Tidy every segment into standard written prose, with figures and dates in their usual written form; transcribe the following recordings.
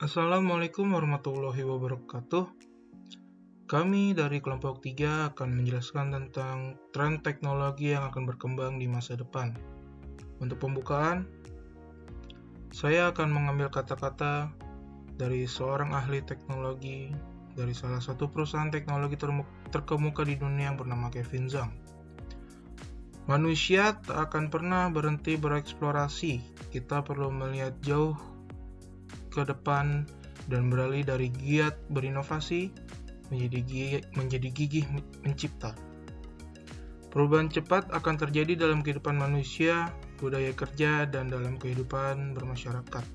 Assalamualaikum warahmatullahi wabarakatuh. Kami dari kelompok 3 akan menjelaskan tentang tren teknologi yang akan berkembang di masa depan. Untuk pembukaan, saya akan mengambil kata-kata dari seorang ahli teknologi dari salah satu perusahaan teknologi terkemuka di dunia yang bernama Kevin Zhang. Manusia tak akan pernah berhenti bereksplorasi. Kita perlu melihat jauh ke depan dan beralih dari giat berinovasi menjadi gigih mencipta. Perubahan cepat akan terjadi dalam kehidupan manusia, budaya kerja, dan dalam kehidupan bermasyarakat.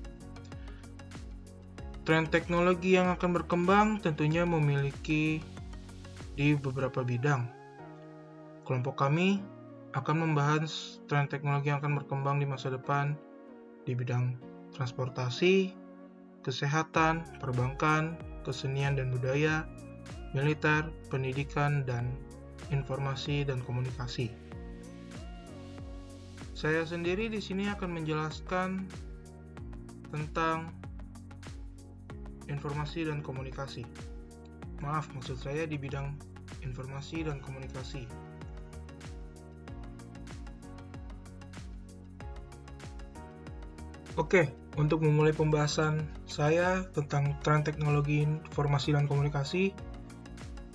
Tren teknologi yang akan berkembang tentunya memiliki di beberapa bidang. Kelompok kami akan membahas tren teknologi yang akan berkembang di masa depan di bidang transportasi, kesehatan, perbankan, kesenian dan budaya, militer, pendidikan, dan informasi dan komunikasi. Saya sendiri di sini akan menjelaskan tentang informasi dan komunikasi. Maksud saya di bidang informasi dan komunikasi. Oke, untuk memulai pembahasan saya tentang tren teknologi informasi dan komunikasi,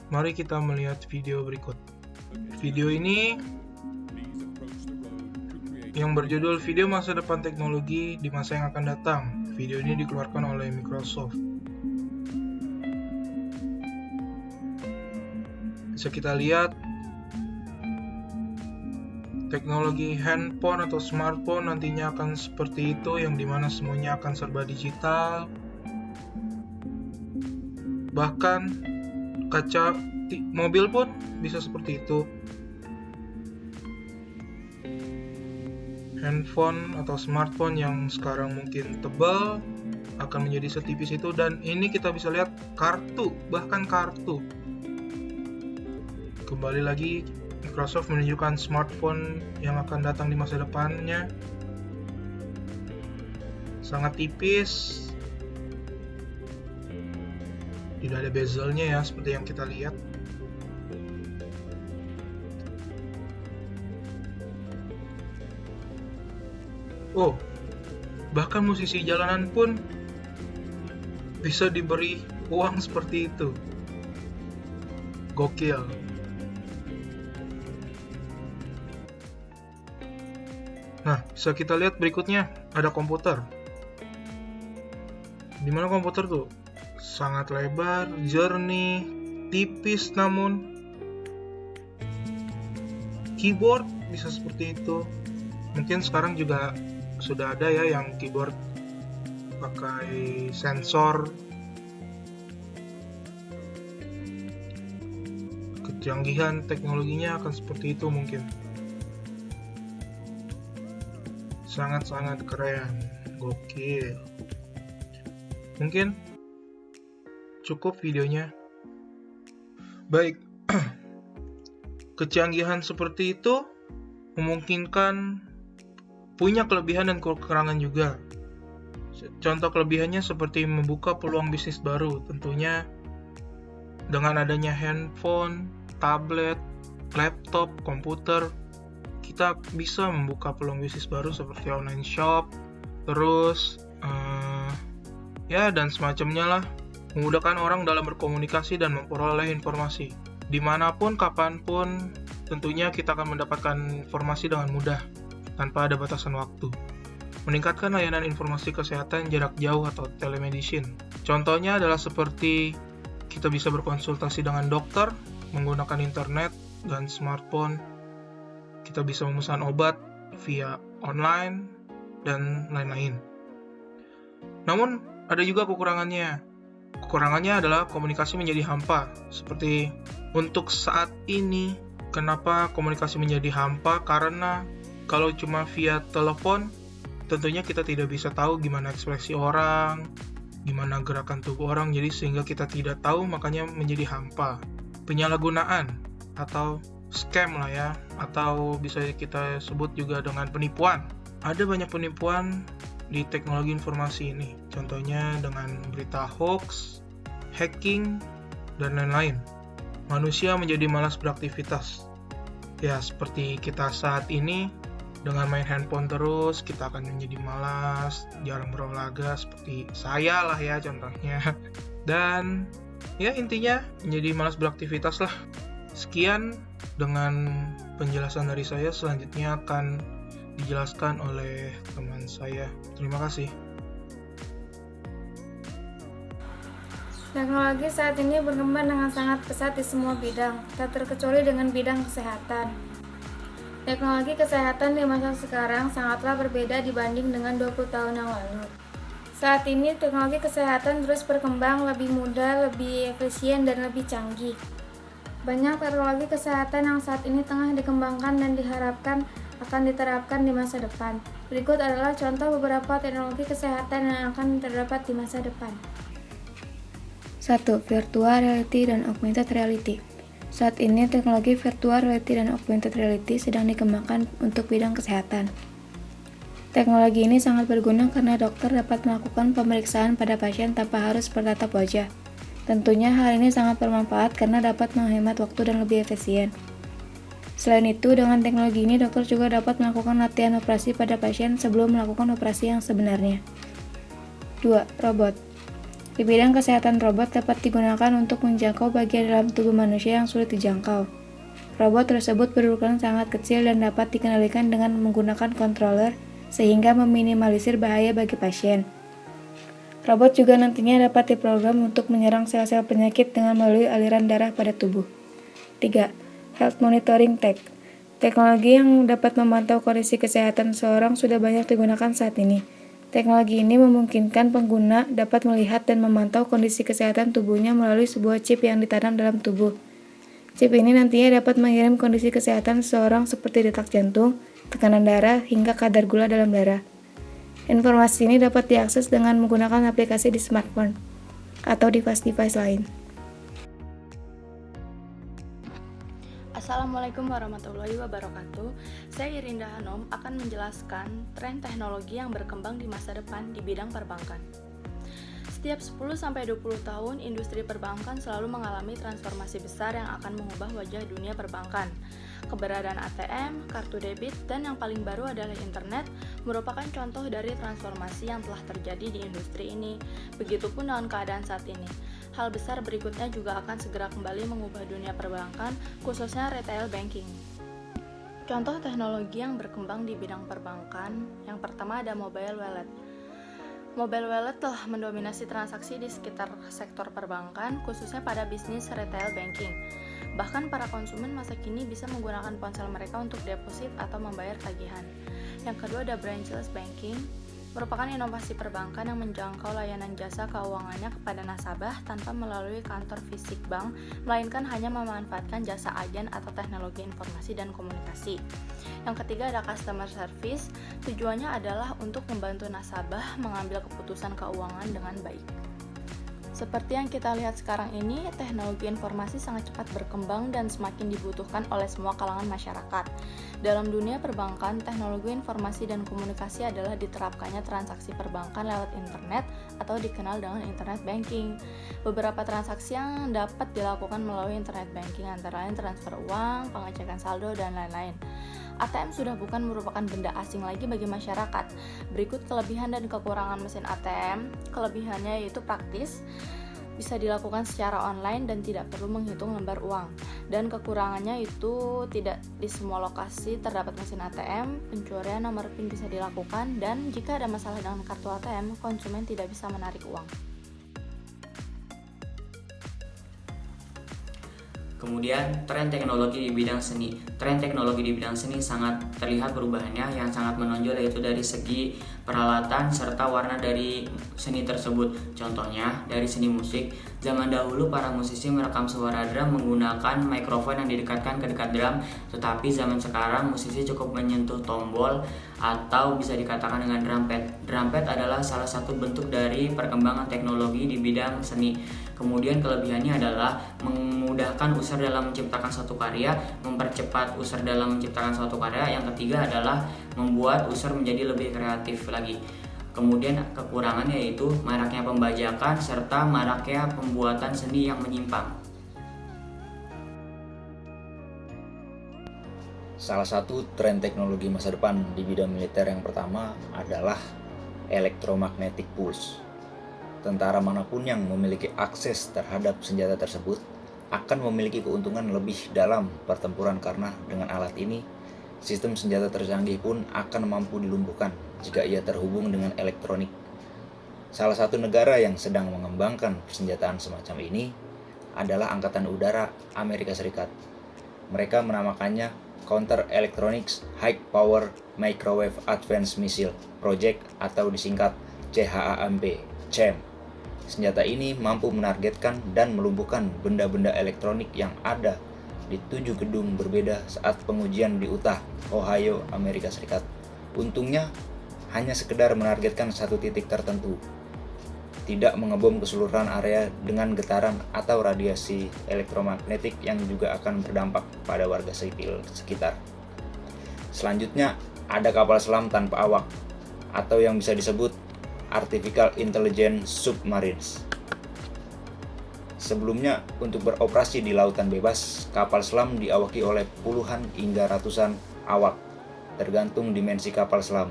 mari kita melihat video berikut. Video ini yang berjudul Video Masa Depan Teknologi di Masa yang Akan Datang. Video ini dikeluarkan oleh Microsoft. Bisa kita lihat teknologi handphone atau smartphone nantinya akan seperti itu, yang dimana semuanya akan serba digital. Bahkan kaca mobil pun bisa seperti itu. Handphone atau smartphone yang sekarang mungkin tebal akan menjadi setipis itu, dan ini kita bisa lihat bahkan kartu. Kembali lagi, Microsoft menunjukkan smartphone yang akan datang di masa depannya. Sangat tipis. Tidak ada bezelnya ya, seperti yang kita lihat. Bahkan musisi jalanan pun bisa diberi uang seperti itu. Gokil. Nah, bisa kita lihat berikutnya, ada komputer. Dimana komputer tuh sangat lebar, jernih, tipis, namun keyboard bisa seperti itu. Mungkin sekarang juga sudah ada ya yang keyboard pakai sensor. Kecanggihan teknologinya akan seperti itu mungkin. Sangat-sangat keren, gokil. Mungkin cukup videonya. Baik, kecanggihan seperti itu memungkinkan punya kelebihan dan kekurangan juga. Contoh kelebihannya seperti membuka peluang bisnis baru. Tentunya dengan adanya handphone, tablet, laptop, komputer, kita bisa membuka peluang bisnis baru seperti online shop, terus dan semacamnya lah. Memudahkan orang dalam berkomunikasi dan memperoleh informasi. Dimanapun, kapanpun, tentunya kita akan mendapatkan informasi dengan mudah, tanpa ada batasan waktu. Meningkatkan layanan informasi kesehatan jarak jauh atau telemedicine. Contohnya adalah seperti kita bisa berkonsultasi dengan dokter menggunakan internet dan smartphone. Kita bisa memesan obat via online dan lain-lain. Namun, ada juga kekurangannya. Kekurangannya adalah komunikasi menjadi hampa. Seperti untuk saat ini, kenapa komunikasi menjadi hampa? Karena kalau cuma via telepon, tentunya kita tidak bisa tahu gimana ekspresi orang, gimana gerakan tubuh orang, jadi sehingga kita tidak tahu, makanya menjadi hampa. Penyalahgunaan atau scam lah ya, atau bisa kita sebut juga dengan penipuan. Ada banyak penipuan di teknologi informasi ini. Contohnya dengan berita hoax, hacking, dan lain-lain. Manusia menjadi malas beraktivitas. Ya, seperti kita saat ini, dengan main handphone terus, kita akan menjadi malas, jarang berolahraga, seperti saya lah ya contohnya. Dan ya intinya, menjadi malas beraktivitas lah. Sekian dengan penjelasan dari saya, selanjutnya akan dijelaskan oleh teman saya. Terima kasih. Teknologi saat ini berkembang dengan sangat pesat di semua bidang, tak terkecuali dengan bidang kesehatan. Teknologi kesehatan di masa sekarang sangatlah berbeda dibanding dengan 20 tahun yang lalu. Saat ini teknologi kesehatan terus berkembang lebih mudah, lebih efisien, dan lebih canggih. Banyak teknologi kesehatan yang saat ini tengah dikembangkan dan diharapkan akan diterapkan di masa depan. Berikut adalah contoh beberapa teknologi kesehatan yang akan terdapat di masa depan. 1. Virtual reality dan augmented reality. Saat ini teknologi virtual reality dan augmented reality sedang dikembangkan untuk bidang kesehatan. Teknologi ini sangat berguna karena dokter dapat melakukan pemeriksaan pada pasien tanpa harus bertatap wajah. Tentunya hal ini sangat bermanfaat karena dapat menghemat waktu dan lebih efisien. Selain itu, dengan teknologi ini dokter juga dapat melakukan latihan operasi pada pasien sebelum melakukan operasi yang sebenarnya. 2. Robot. Di bidang kesehatan, robot dapat digunakan untuk menjangkau bagian dalam tubuh manusia yang sulit dijangkau. Robot tersebut berukuran sangat kecil dan dapat dikendalikan dengan menggunakan controller sehingga meminimalisir bahaya bagi pasien. Robot juga nantinya dapat diprogram untuk menyerang sel-sel penyakit dengan melalui aliran darah pada tubuh. 3. Health Monitoring Tech. Teknologi yang dapat memantau kondisi kesehatan seseorang sudah banyak digunakan saat ini. Teknologi ini memungkinkan pengguna dapat melihat dan memantau kondisi kesehatan tubuhnya melalui sebuah chip yang ditanam dalam tubuh. Chip ini nantinya dapat mengirim kondisi kesehatan seseorang seperti detak jantung, tekanan darah, hingga kadar gula dalam darah. Informasi ini dapat diakses dengan menggunakan aplikasi di smartphone atau device-device lain. Assalamualaikum warahmatullahi wabarakatuh. Saya Irinda Hanom akan menjelaskan tren teknologi yang berkembang di masa depan di bidang perbankan. Setiap 10-20 tahun, industri perbankan selalu mengalami transformasi besar yang akan mengubah wajah dunia perbankan. Keberadaan ATM, kartu debit, dan yang paling baru adalah internet merupakan contoh dari transformasi yang telah terjadi di industri ini. Begitupun dengan keadaan saat ini. Hal besar berikutnya juga akan segera kembali mengubah dunia perbankan, khususnya retail banking. Contoh teknologi yang berkembang di bidang perbankan, yang pertama ada mobile wallet. Mobile wallet telah mendominasi transaksi di sekitar sektor perbankan, khususnya pada bisnis retail banking. Bahkan para konsumen masa kini bisa menggunakan ponsel mereka untuk deposit atau membayar tagihan. Yang kedua ada branchless banking, merupakan inovasi perbankan yang menjangkau layanan jasa keuangannya kepada nasabah tanpa melalui kantor fisik bank, melainkan hanya memanfaatkan jasa agen atau teknologi informasi dan komunikasi. Yang ketiga ada customer service, tujuannya adalah untuk membantu nasabah mengambil keputusan keuangan dengan baik. Seperti yang kita lihat sekarang ini, teknologi informasi sangat cepat berkembang dan semakin dibutuhkan oleh semua kalangan masyarakat. Dalam dunia perbankan, teknologi informasi dan komunikasi adalah diterapkannya transaksi perbankan lewat internet atau dikenal dengan internet banking. Beberapa transaksi yang dapat dilakukan melalui internet banking antara lain transfer uang, pengecekan saldo, dan lain-lain. ATM sudah bukan merupakan benda asing lagi bagi masyarakat. Berikut kelebihan dan kekurangan mesin ATM. Kelebihannya yaitu praktis, bisa dilakukan secara online dan tidak perlu menghitung lembar uang. Dan kekurangannya itu tidak di semua lokasi terdapat mesin ATM, pencurian nomor PIN bisa dilakukan, dan jika ada masalah dengan kartu ATM, konsumen tidak bisa menarik uang. Kemudian tren teknologi di bidang seni. Tren teknologi di bidang seni sangat terlihat perubahannya yang sangat menonjol, yaitu dari segi peralatan serta warna dari seni tersebut. Contohnya dari seni musik, zaman dahulu para musisi merekam suara drum menggunakan mikrofon yang didekatkan ke dekat drum, tetapi zaman sekarang musisi cukup menyentuh tombol atau bisa dikatakan dengan drum pad. Drum pad adalah salah satu bentuk dari perkembangan teknologi di bidang seni. Kemudian kelebihannya adalah memudahkan user dalam menciptakan suatu karya, mempercepat user dalam menciptakan suatu karya. Yang ketiga adalah membuat user menjadi lebih kreatif lagi. Kemudian kekurangannya yaitu maraknya pembajakan serta maraknya pembuatan seni yang menyimpang. Salah satu tren teknologi masa depan di bidang militer yang pertama adalah electromagnetic pulse. Tentara manapun yang memiliki akses terhadap senjata tersebut akan memiliki keuntungan lebih dalam pertempuran karena dengan alat ini, sistem senjata tercanggih pun akan mampu dilumpuhkan jika ia terhubung dengan elektronik. Salah satu negara yang sedang mengembangkan persenjataan semacam ini adalah Angkatan Udara Amerika Serikat. Mereka menamakannya Counter Electronics High Power Microwave Advanced Missile Project atau disingkat CHAMP, CHAMP. Senjata ini mampu menargetkan dan melumpuhkan benda-benda elektronik yang ada di 7 gedung berbeda saat pengujian di Utah, Ohio, Amerika Serikat. Untungnya, hanya sekedar menargetkan satu titik tertentu, tidak mengebom keseluruhan area dengan getaran atau radiasi elektromagnetik yang juga akan berdampak pada warga sipil sekitar. Selanjutnya, ada kapal selam tanpa awak, atau yang bisa disebut Artificial Intelligence Submarines. Sebelumnya, untuk beroperasi di lautan bebas, kapal selam diawaki oleh puluhan hingga ratusan awak, tergantung dimensi kapal selam.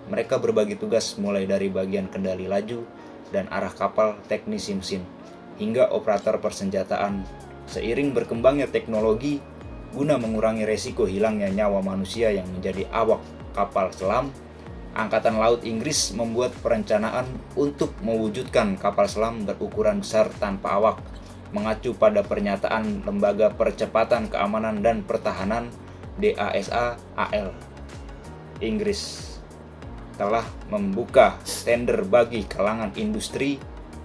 Mereka berbagi tugas mulai dari bagian kendali laju dan arah kapal, teknisi mesin, hingga operator persenjataan. Seiring berkembangnya teknologi, guna mengurangi resiko hilangnya nyawa manusia yang menjadi awak kapal selam, Angkatan Laut Inggris membuat perencanaan untuk mewujudkan kapal selam berukuran besar tanpa awak, mengacu pada pernyataan Lembaga Percepatan Keamanan dan Pertahanan DASA AL. Inggris telah membuka tender bagi kalangan industri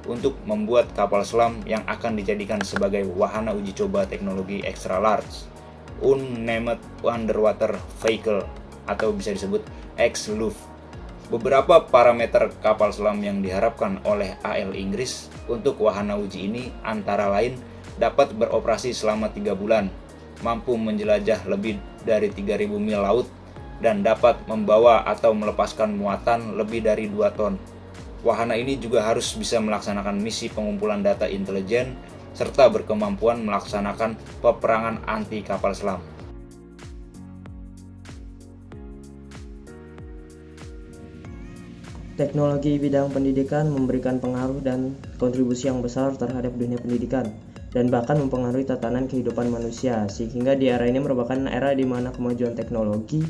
untuk membuat kapal selam yang akan dijadikan sebagai wahana uji coba teknologi extra large unmanned underwater vehicle atau bisa disebut XLUV. Beberapa parameter kapal selam yang diharapkan oleh AL Inggris untuk wahana uji ini antara lain dapat beroperasi selama 3 bulan, mampu menjelajah lebih dari 3.000 mil laut, dan dapat membawa atau melepaskan muatan lebih dari 2 ton. Wahana ini juga harus bisa melaksanakan misi pengumpulan data intelijen serta berkemampuan melaksanakan peperangan anti kapal selam. Teknologi bidang pendidikan memberikan pengaruh dan kontribusi yang besar terhadap dunia pendidikan dan bahkan mempengaruhi tatanan kehidupan manusia, sehingga di era ini merupakan era di mana kemajuan teknologi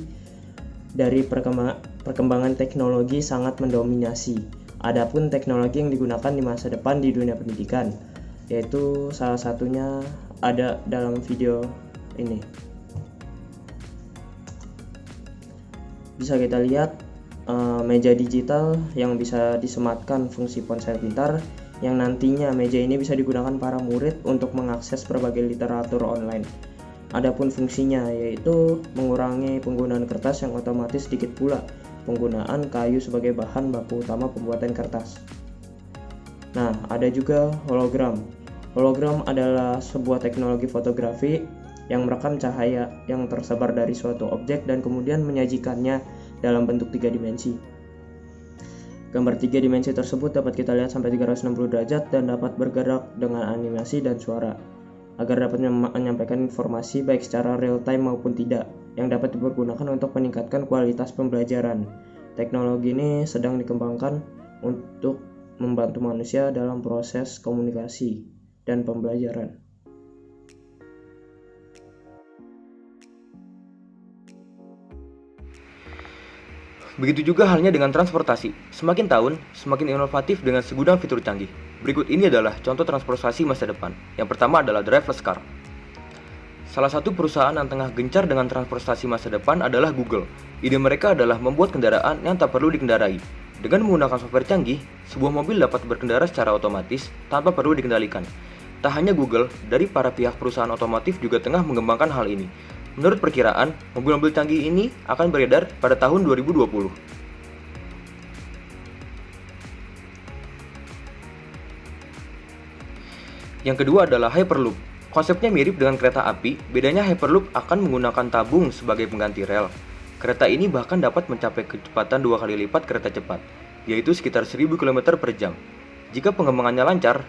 dari perkembangan teknologi sangat mendominasi. Adapun teknologi yang digunakan di masa depan di dunia pendidikan, yaitu salah satunya ada dalam video ini. Bisa kita lihat meja digital yang bisa disematkan fungsi ponsel pintar, yang nantinya meja ini bisa digunakan para murid untuk mengakses berbagai literatur online. Adapun fungsinya yaitu mengurangi penggunaan kertas yang otomatis sedikit pula penggunaan kayu sebagai bahan baku utama pembuatan kertas. Nah, ada juga hologram. Hologram adalah sebuah teknologi fotografi yang merekam cahaya yang tersebar dari suatu objek dan kemudian menyajikannya dalam bentuk 3 dimensi. Gambar 3 dimensi tersebut dapat kita lihat sampai 360 derajat dan dapat bergerak dengan animasi dan suara, agar dapat menyampaikan informasi baik secara real time maupun tidak, yang dapat dipergunakan untuk meningkatkan kualitas pembelajaran. Teknologi ini sedang dikembangkan untuk membantu manusia dalam proses komunikasi dan pembelajaran. Begitu juga halnya dengan transportasi. Semakin tahun, semakin inovatif dengan segudang fitur canggih. Berikut ini adalah contoh transportasi masa depan. Yang pertama adalah driverless car. Salah satu perusahaan yang tengah gencar dengan transportasi masa depan adalah Google. Ide mereka adalah membuat kendaraan yang tak perlu dikendarai. Dengan menggunakan software canggih, sebuah mobil dapat berkendara secara otomatis tanpa perlu dikendalikan. Tak hanya Google, dari para pihak perusahaan otomotif juga tengah mengembangkan hal ini. Menurut perkiraan, mobil-mobil canggih ini akan beredar pada tahun 2020. Yang kedua adalah Hyperloop. Konsepnya mirip dengan kereta api, bedanya Hyperloop akan menggunakan tabung sebagai pengganti rel. Kereta ini bahkan dapat mencapai kecepatan 2 kali lipat kereta cepat. yaitu sekitar 1000 km per jam. Jika pengembangannya lancar,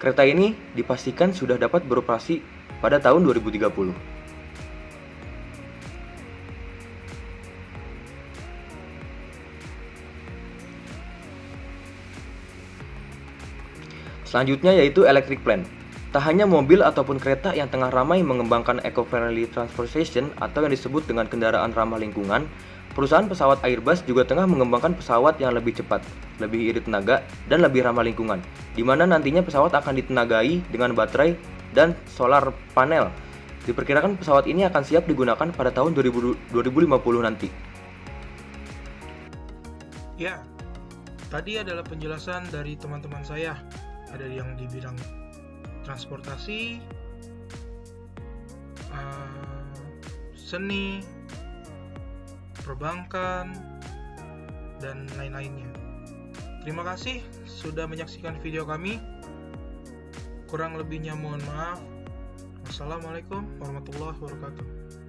kereta ini dipastikan sudah dapat beroperasi pada tahun 2030. Selanjutnya yaitu electric plane. Tak hanya mobil ataupun kereta yang tengah ramai mengembangkan eco-friendly transportation atau yang disebut dengan kendaraan ramah lingkungan, perusahaan pesawat Airbus juga tengah mengembangkan pesawat yang lebih cepat, lebih irit tenaga, dan lebih ramah lingkungan, di mana nantinya pesawat akan ditenagai dengan baterai dan solar panel. Diperkirakan pesawat ini akan siap digunakan pada tahun 2050 nanti. Ya, tadi adalah penjelasan dari teman-teman saya. Ada yang di bidang transportasi, seni, perbankan, dan lain-lainnya. Terima kasih sudah menyaksikan video kami. Kurang lebihnya mohon maaf. Wassalamualaikum warahmatullahi wabarakatuh.